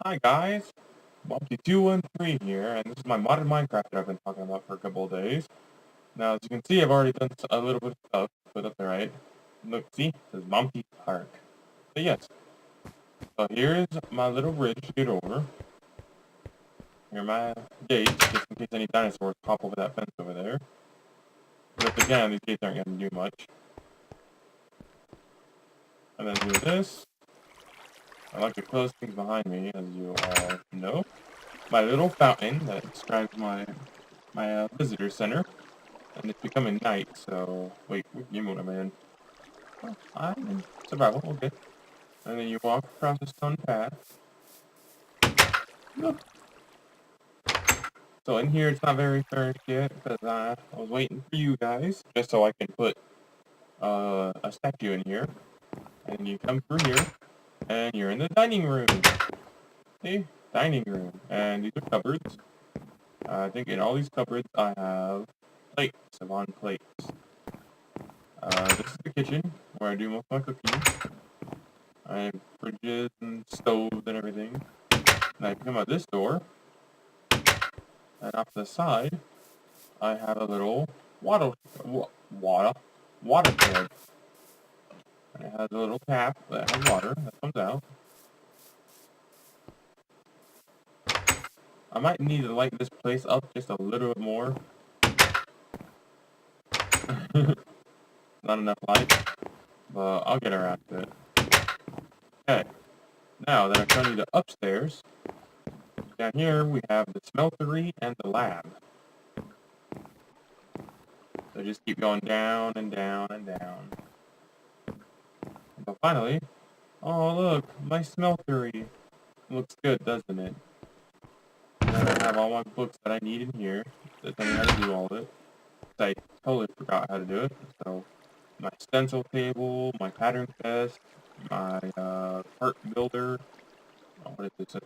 Hi guys, Monkey213 here, and this is my modded Minecraft that I've been talking about for a couple of days. Now, as you can see, I've already done a little bit of stuff, but that's alright. Look, see, it says Monkey Park. But yes, so here's my little bridge to get over. Here are my gates, just in case any dinosaurs pop over that fence over there. But again, these gates aren't going to do much. And then do this. I like to close things behind me, as you all know. My little fountain that describes my visitor center. And it's becoming night, so... Wait, what game mode am I in? Oh, I'm in survival, okay. And then you walk across the stone path. Look. So in here, it's not very far yet, because I was waiting for you guys, just so I can put a statue in here. And you come through here, and you're in the dining room. See? Dining room. And these are cupboards. I think in all these cupboards, I have plates, Savon plates. This is the kitchen, where I do most of my cooking. I have fridges and stoves and everything. And I come out this door, and off the side, I have a little water jug. And it has a little tap that has water that comes out. I might need to light this place up just a little bit more. Not enough light, but I'll get around to it. Okay, now that I've shown you the upstairs, down here we have the smeltery and the lab. So just keep going down and down and down. But finally, oh look, my smeltery. Looks good, doesn't it? And then I have all my books that I need in here that tell me how to do all of it. I totally forgot how to do it. So my stencil table, my pattern test, my part builder, what is this? A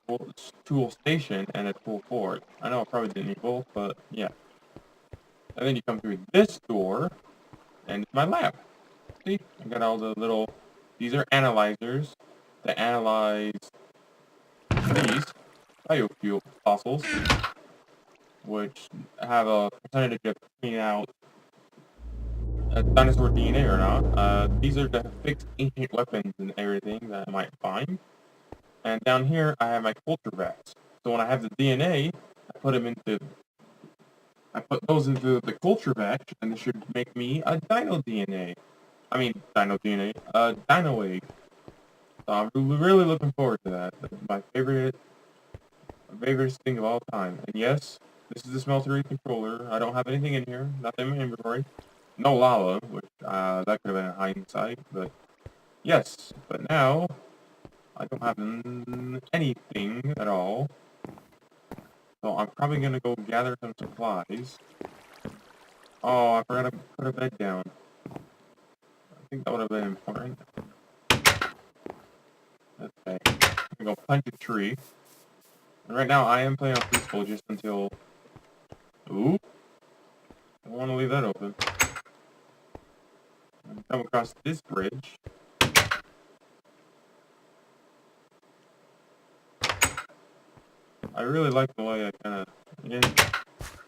tool station and a tool forge. I know I probably didn't need both, but yeah. And then you come through this door, and it's my lab. See, I got all the little. These are analyzers that analyze these biofuel fossils, which have a percentage of cleaning out dinosaur DNA or not. These are to fix ancient weapons and everything that I might find. And down here, I have my culture vats. So when I have the DNA, I put those into the culture vat, and it should make me a dino DNA. I mean, dino DNA, dino egg. So I'm really looking forward to that. That's my favorite thing of all time. And yes, this is the smeltery controller. I don't have anything in here. Nothing in my inventory. No lava, which that could have been in hindsight. But yes, but now I don't have anything at all. So I'm probably gonna go gather some supplies. Oh, I forgot to put a bed down. I think that would have been important. Okay, I'm gonna go punch a tree. And right now I am playing on peaceful just until. Ooh, I don't want to leave that open. And come across this bridge. I really like the way I kind of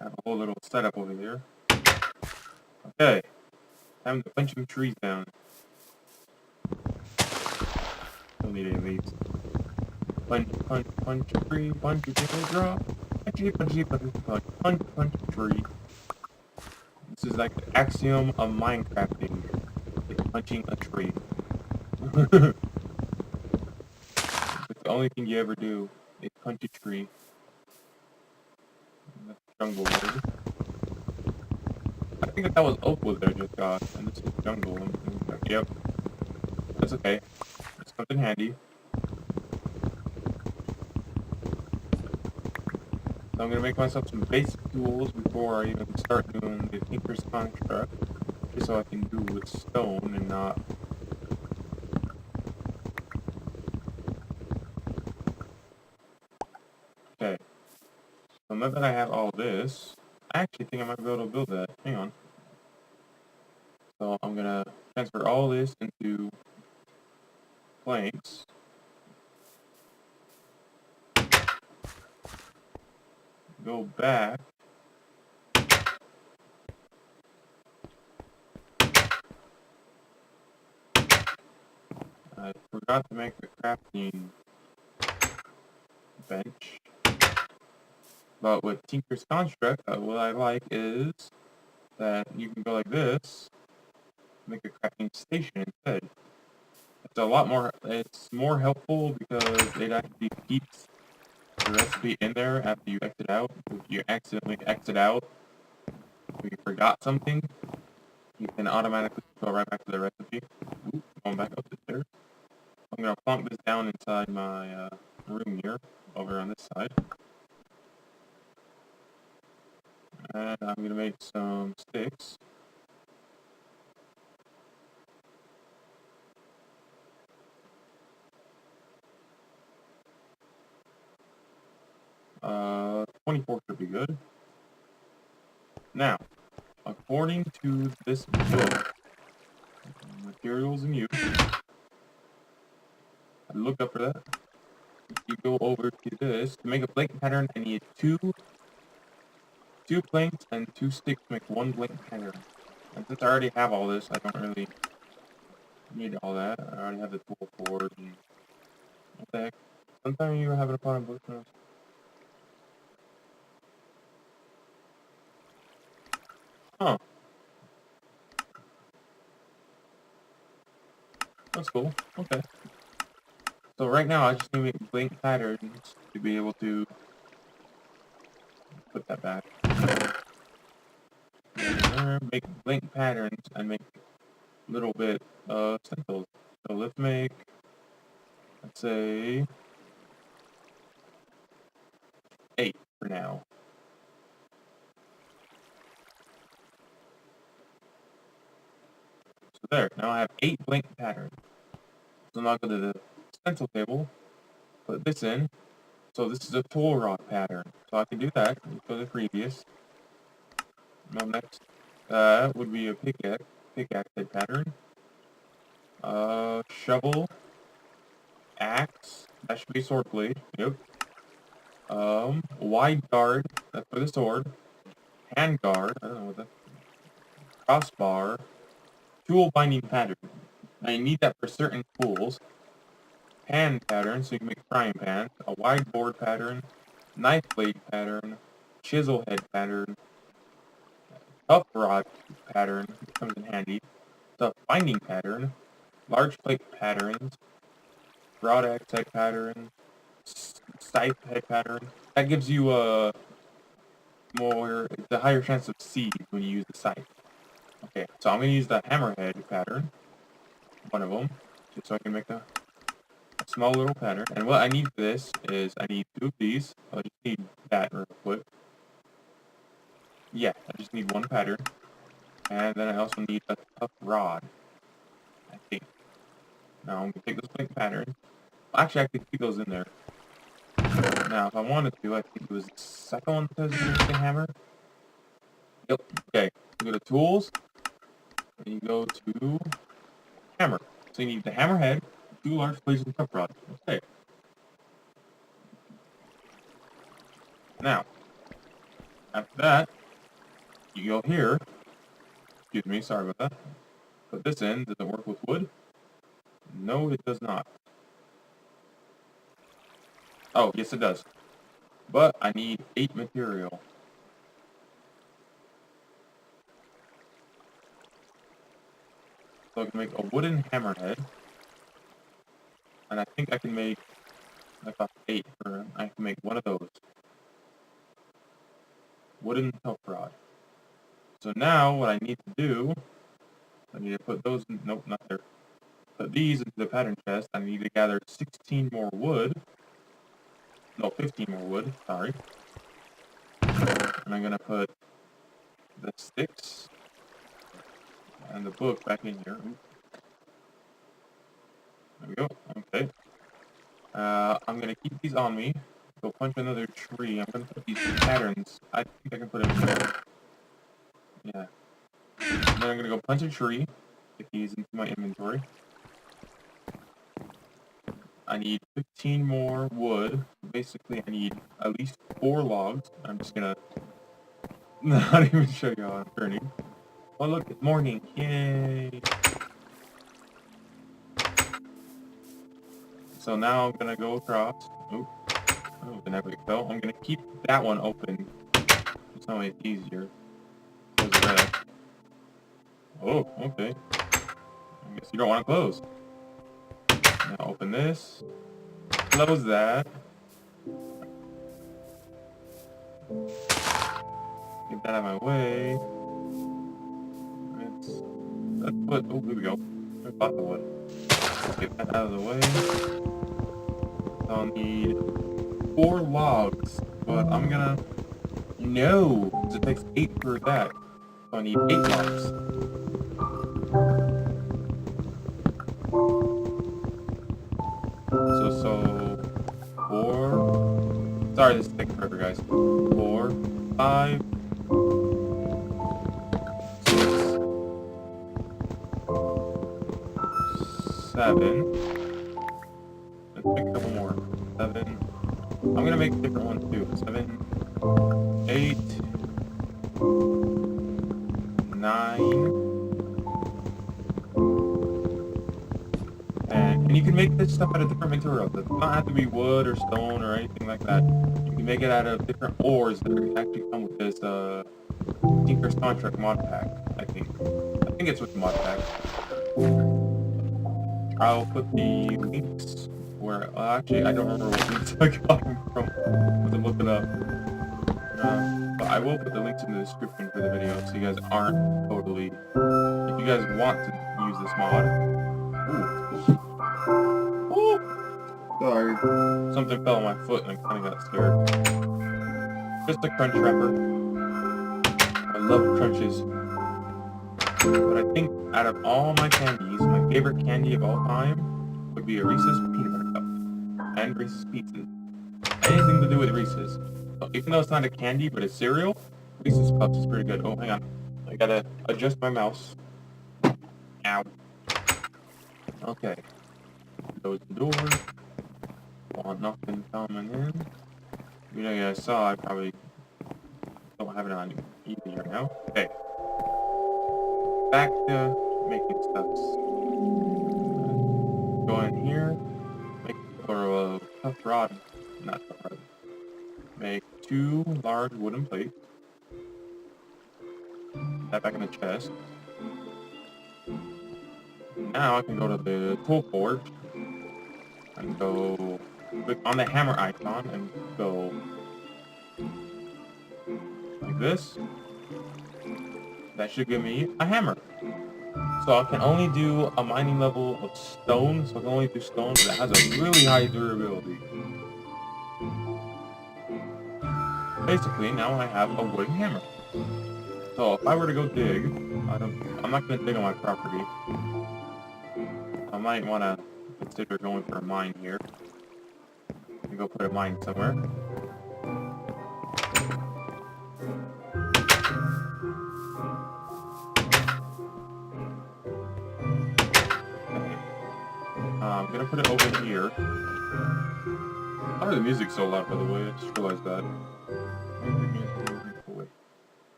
have a whole little setup over here. Okay, time to punch some trees down. Don't need any of these. Punch, punch, punch a tree, punch a tree, drop. Punchy, punchy, punch, punch, punch, punch a tree. This is like the axiom of Minecrafting. It's punching a tree. It's the only thing you ever do is punch a tree. And that's jungle wood. I think that was oak wood that I just got, and this is jungle. Yep. That's okay. It's something handy. So I'm gonna make myself some basic tools before I even start doing the Tinker's Construct, just so I can do with stone and not. Okay. So now that I have all this, I actually think I might be able to build that. Hang on. So I'm gonna transfer all this into planks. go back. I forgot to make the crafting bench. But with Tinker's Construct, what I like is that you can go like this, make a crafting station instead. It's a lot more, it's more helpful because it actually keeps the recipe in there after you exit out. If you accidentally exit out, if you forgot something, you can automatically go right back to the recipe. Ooh, going back up the stairs. I'm gonna plonk this down inside my room here, over on this side. And I'm gonna make some sticks. 24 should be good. Now, according to this book, materials and use, I looked up for that. You go over to this. To make a blank pattern, I need two planks and 2 sticks to make one blank pattern. And since I already have all this, I don't really need all that. I already have the tool board and what the heck. Sometimes you have it upon a book notes. Huh. That's cool. Okay. So right now I just need to make blank patterns to be able to put that back. Make blank patterns and make a little bit of stencils. So let's make, let's say, 8 for now. So there, now I have 8 blank patterns. So now I'll go to the stencil table, put this in. So this is a tool rod pattern. So I can do that. Let's go to the previous. Now next, would be a pickaxe head pattern. Shovel, axe, that should be sword blade. Yep. Wide guard, that's for the sword. Hand guard, I don't know what that. Crossbar, tool binding pattern. Now you need that for certain tools. Pan pattern, so you can make frying pans. A wide board pattern, knife blade pattern, chisel head pattern, tough rod pattern, which comes in handy. Tough binding pattern, large plate patterns, broad axe head pattern, scythe head pattern. That gives you a the higher chance of seed when you use the scythe. Okay, so I'm gonna use the hammerhead pattern, one of them, just so I can make a small little pattern. And what I need for this is I need 2 of these. I just need that real quick. Yeah, I just need 1 pattern. And then I also need a tough rod, I think. Now I'm gonna take those blank patterns. Actually, I could keep those in there. Now, if I wanted to, I think it was the second one that says the hammer. Yep. Okay. You go to tools, and you go to hammer. So you need the hammerhead, 2 large plates, and tough rod. Okay. Now, after that, you go here. Excuse me, sorry about that. Put this in. Does it work with wood? No, it does not. Oh, yes it does. But I need 8 material. So I can make a wooden hammerhead. And I think I can make, I thought 8 for, I can make one of those. Wooden tough rod. So now what I need to do, I need to put those in, nope, not there. Put these into the pattern chest. I need to gather 16 more wood. No, 15 more wood, sorry. And I'm gonna put the sticks and the book back in here. There we go, okay. I'm gonna keep these on me. Go punch another tree. I'm gonna put these patterns. I think I can put it in there. Yeah. And then I'm gonna go punch a tree. Get these into my inventory. I need 15 more wood. Basically, I need at least 4 logs. I'm just gonna not even show you how I'm turning. Oh look, it's morning. Yay! So now I'm gonna go across. Oop. Oh, the never fell. I'm gonna keep that one open. It's not way easier. Close the red. Oh, okay. I guess you don't want to close. Now open this. Close that. Get that out of my way. Let's put. Oh, here we go. There's lots of wood. Let's get that out of the way. I'll need 4 logs, but I'm gonna. No! 'Cause it takes 8 for that. So I need 8 logs. So 4. Sorry, this is taking forever, guys. 4, 5, 6, 7. Let's make a couple more. 7. I'm gonna make a different one too. 7, 8, 9. And you can make this stuff out of different materials. It does not have to be wood or stone or anything like that. You can make it out of different ores that actually come with this Tinker's Contract mod pack, I think. I think it's with the mod pack. I'll put the links where, actually, I don't remember what links I got them from. I have to look it up. But I will put the links in the description for the video so you guys aren't totally, if you guys want to use this mod. Ooh. Sorry. Something fell on my foot and I kind of got scared. Just a crunch wrapper. I love crunches. But I think out of all my candies, my favorite candy of all time would be a Reese's Peanut Butter Cup. And Reese's Pieces. Anything to do with Reese's. So even though it's not a candy, but a cereal, Reese's Cups is pretty good. Oh, hang on. I gotta adjust my mouse. Ow. Okay. Close the door. Want nothing coming in. You know, you guys saw I probably don't have it on easy right now. Okay. Back to making stuff. Go in here. Make a tough rod. Not tough rod. Make 2 large wooden plates. Put that back in the chest. Now I can go to the tool forge and go click on the hammer icon and go like this. That should give me a hammer. So I can only do a mining level of stone, so I can only do stone that has a really high durability. Basically, now I have a wooden hammer. So if I were to go dig, I'm not going to dig on my property. I might want to consider going for a mine here. And go put a mine somewhere. I'm going to put it over here. Sorry the music's so loud, by the way. I just realized that.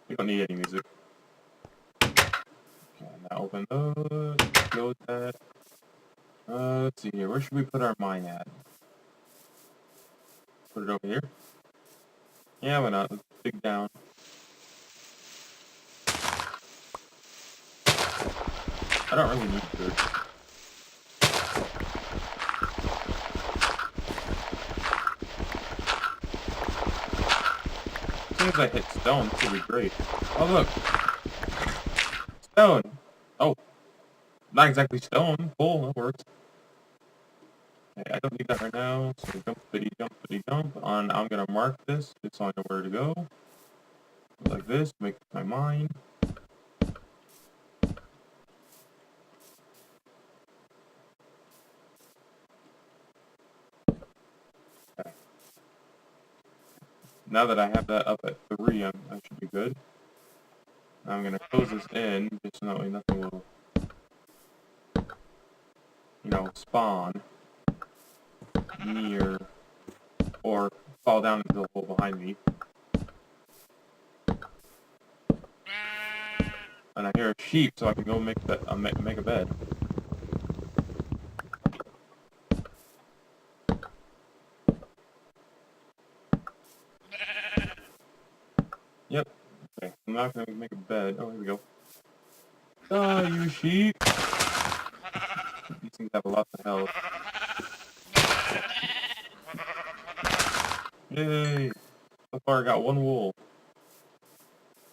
We don't need any music. Okay, now open those. Close that. Let's see here. Where should we put our mine at? Put it over here? Yeah, why not? Let's dig down. I don't really need dirt. As soon as I hit stone, this will be great. Oh, look! Stone! Oh! Not exactly stone. Cool, that works. Okay, I don't need that right now, so jump, jump. I'm gonna mark this, just so I know where to go. Like this, make my mine. Okay. Now that I have that up at 3, I should be good. Now I'm gonna close this in, just so that way nothing will, spawn. near or fall down into the hole behind me. And I hear a sheep, so I can go make a bed. Yep. Okay, I'm not gonna make a bed. Oh, here we go. Die, you sheep! These things have a lot of health. Yay! So far I got one wool.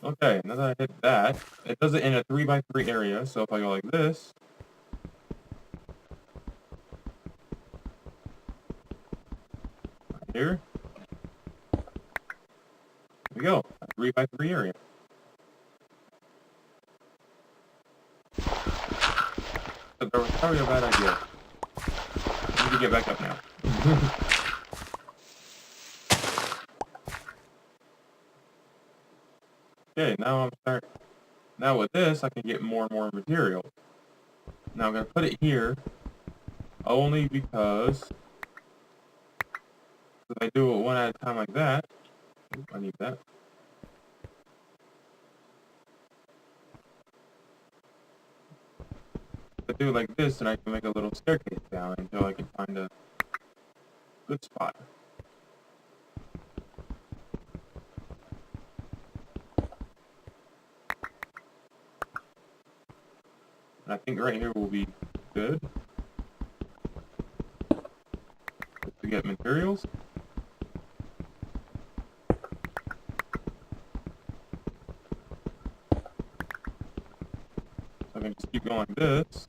Okay, now that I hit that, it does it in a 3x3 area, so if I go like this, right here we go, a 3x3 area. But that was probably a bad idea. I need to get back up now. Okay, now with this, I can get more and more material. Now I'm going to put it here, only because if I do it one at a time like that, I need that. If I do it like this, then I can make a little staircase down until I can find a good spot. And I think right here will be good to get materials. So I can just keep going like this,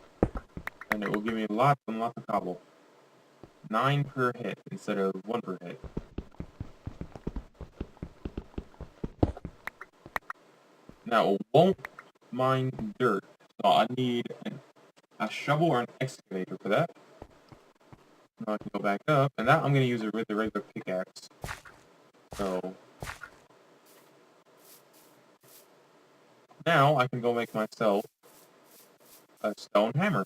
and it will give me lots and lots of cobble. 9 per hit instead of 1 per hit. Now, it won't mine dirt, so I need a shovel or an excavator for that. Now I can go back up, and that I'm going to use it with the regular pickaxe. So now I can go make myself a stone hammer.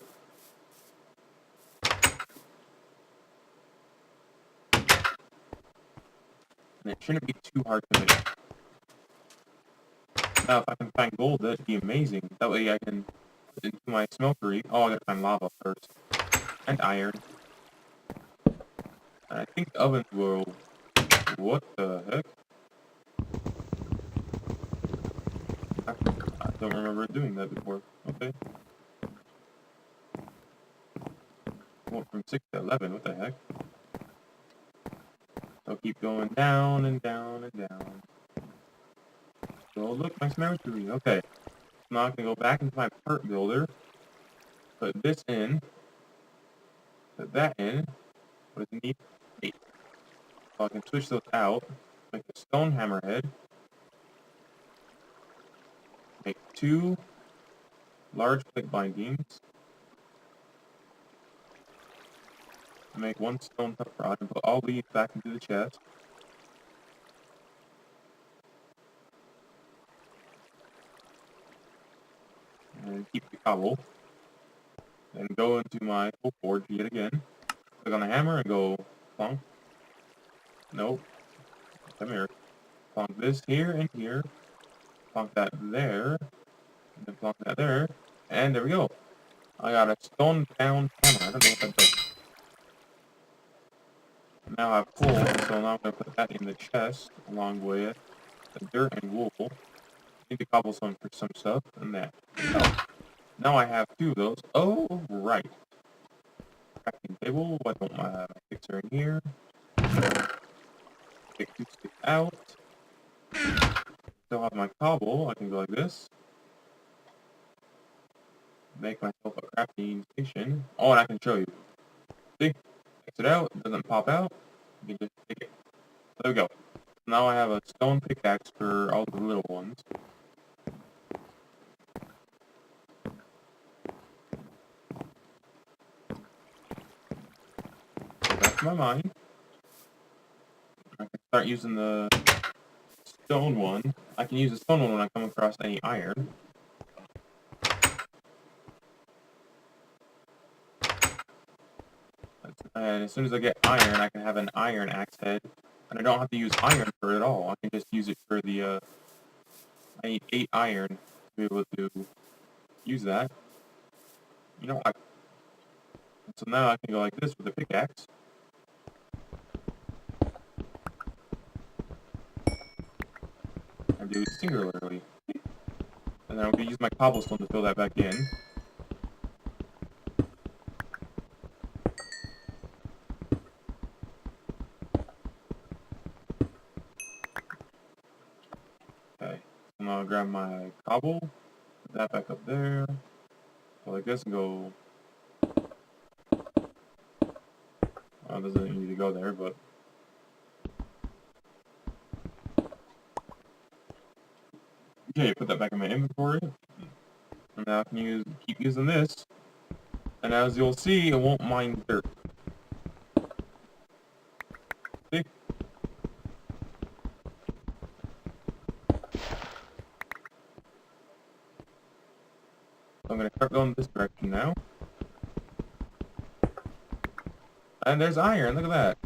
And it shouldn't be too hard to make. Now if I can find gold, that'd be amazing. That way I can put it into my smeltery. Oh, I gotta find lava first. And iron. And I think ovens will... What the heck? I don't remember doing that before. Okay. Went from 6 to 11, what the heck? So keep going down and down and down. So look, my smeltery. Okay. Now I can go back into my part builder. Put this in. Put that in. What does it need? 8. So I can switch those out. Make a stone hammerhead. Make 2 large plate bindings. Make 1 stone tough rod and put all these back into the chest. And keep the cobble. Then go into my full forge yet again. Click on the hammer and go plonk. Nope. Come here. Plonk this here and here. Plonk that there. And then plonk that there. And there we go. I got a stone bound hammer. I don't know what that does. Now I have coal, so now I'm going to put that in the chest along with the dirt and wool. Need to cobblestone for some stuff and that. Now I have 2 of those. Oh, right. Crafting table. Why don't I have a fixer in here? Take 2 sticks out. Still have my cobble. I can go like this. Make myself a crafting station. Oh, and I can show you. See? Exit out. It doesn't pop out. You can just take it. There we go. Now I have a stone pickaxe for all the little ones. Go back to my mine. I can start using the stone one. I can use the stone one when I come across any iron. That's And as soon as I get iron, I can have an iron axe head. And I don't have to use iron for it at all. I can just use it for the, I need 8 iron to be able to use that. You know, so now I can go like this with a pickaxe. And do it singularly. And then I'm going to use my cobblestone to fill that back in. Okay, so now I'll grab my cobble, put that back up there, go like this and go. Well, it doesn't need to go there, but. Okay, put that back in my inventory. And now I can keep using this. And as you'll see, it won't mine dirt. See? So I'm going to start going this direction now. And there's iron, look at that.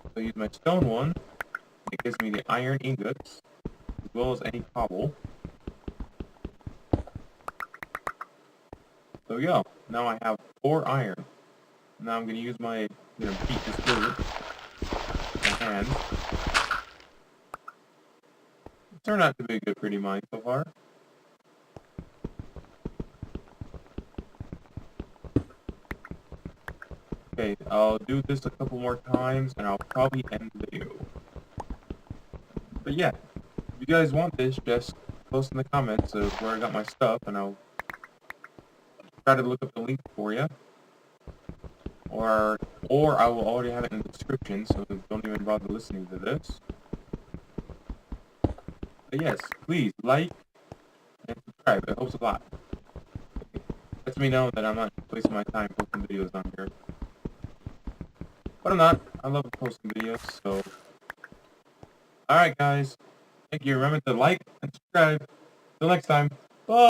So I use my stone one. It gives me the iron ingots, as well as any cobble. There we go. Now I have 4 iron. Now I'm going to use my, beat this dirt with my hand. It turned out to be a good pretty mine so far. Okay, I'll do this a couple more times and I'll probably end the video. But yeah, if you guys want this, just post in the comments of where I got my stuff and I'll try to look up the link for you. Or I will already have it in the description, so don't even bother listening to this. But yes, please like and subscribe. It helps a lot. It lets me know that I'm not wasting my time posting videos on here. But I'm not. I love posting videos, so. Alright guys. Thank you. Remember to like and subscribe. Till next time.